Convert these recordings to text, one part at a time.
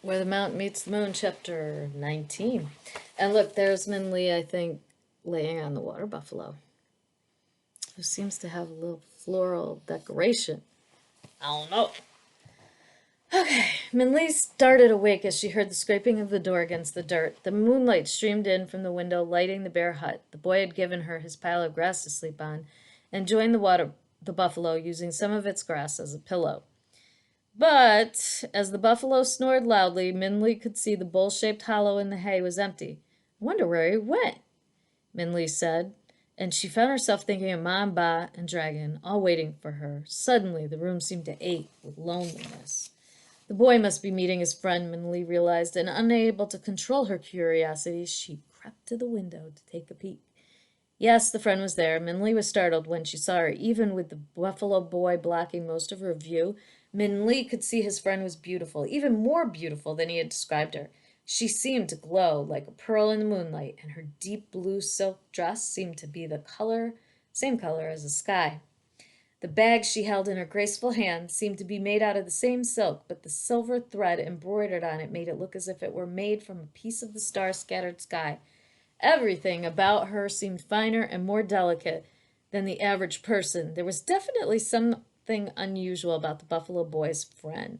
Where the Mountain Meets the Moon, chapter 19. And look, there's Min Lee, I think, laying on the water buffalo, who seems to have a little floral decoration. I don't know. Okay, Min Lee started awake as she heard the scraping of the door against the dirt. The moonlight streamed in from the window, lighting the bare hut. The boy had given her his pile of grass to sleep on, and joined the buffalo, using some of its grass as a pillow. But as the buffalo snored loudly, Min Lee could see the bowl-shaped hollow in the hay was empty. I wonder where he went, Min Lee said, and she found herself thinking of Mom, Ba, and Dragon, all waiting for her. Suddenly, the room seemed to ache with loneliness. The boy must be meeting his friend, Min Lee realized, and unable to control her curiosity, she crept to the window to take a peek. Yes, the friend was there. Min Lee was startled when she saw her. Even with the buffalo boy blocking most of her view, Min Lee could see his friend was beautiful, even more beautiful than he had described her. She seemed to glow like a pearl in the moonlight, and her deep blue silk dress seemed to be same color as the sky. The bag she held in her graceful hand seemed to be made out of the same silk, but the silver thread embroidered on it made it look as if it were made from a piece of the star-scattered sky. Everything about her seemed finer and more delicate than the average person. There was definitely something unusual about the buffalo boy's friend.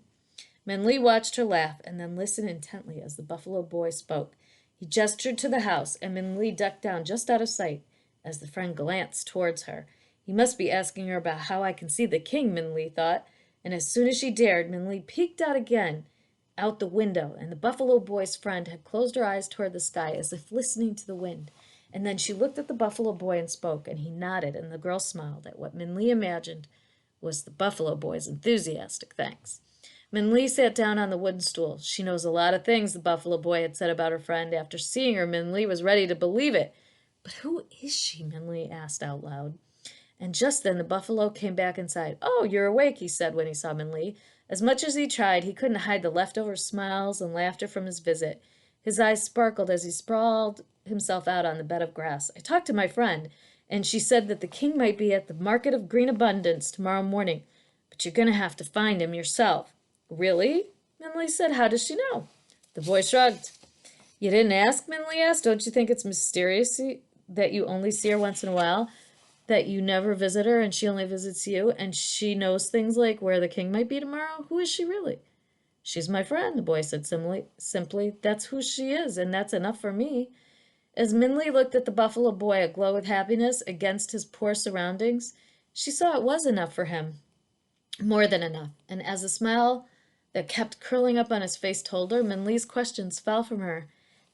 Min Lee watched her laugh and then listened intently as the buffalo boy spoke. He gestured to the house, and Min Lee ducked down just out of sight as the friend glanced towards her. He must be asking her about how I can see the king, Min Lee thought, and as soon as she dared, Min Lee peeked out the window, and the buffalo boy's friend had closed her eyes toward the sky as if listening to the wind. And then she looked at the buffalo boy and spoke, and he nodded, and the girl smiled at what Min Lee imagined was the buffalo boy's enthusiastic thanks. Min Lee sat down on the wooden stool. She knows a lot of things, the buffalo boy had said about her friend. After seeing her, Min Lee was ready to believe it. But who is she? Min Lee asked out loud. And just then the buffalo came back inside. Oh, you're awake, he said when he saw Min Lee. As much as he tried, he couldn't hide the leftover smiles and laughter from his visit. His eyes sparkled as he sprawled himself out on the bed of grass. I talked to my friend, and she said that the king might be at the Market of Green Abundance tomorrow morning, but you're going to have to find him yourself. Really? Min Lee said. How does she know? The boy shrugged. You didn't ask? Min Lee asked. Don't you think it's mysterious that you only see her once in a while? That you never visit her and she only visits you, and she knows things like where the king might be tomorrow? Who is she really? She's my friend, the boy said simply. That's who she is, and that's enough for me. As Min Lee looked at the buffalo boy aglow with happiness against his poor surroundings, she saw it was enough for him, more than enough, and as the smile that kept curling up on his face told her, Min Lee's questions fell from her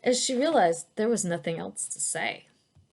as she realized there was nothing else to say.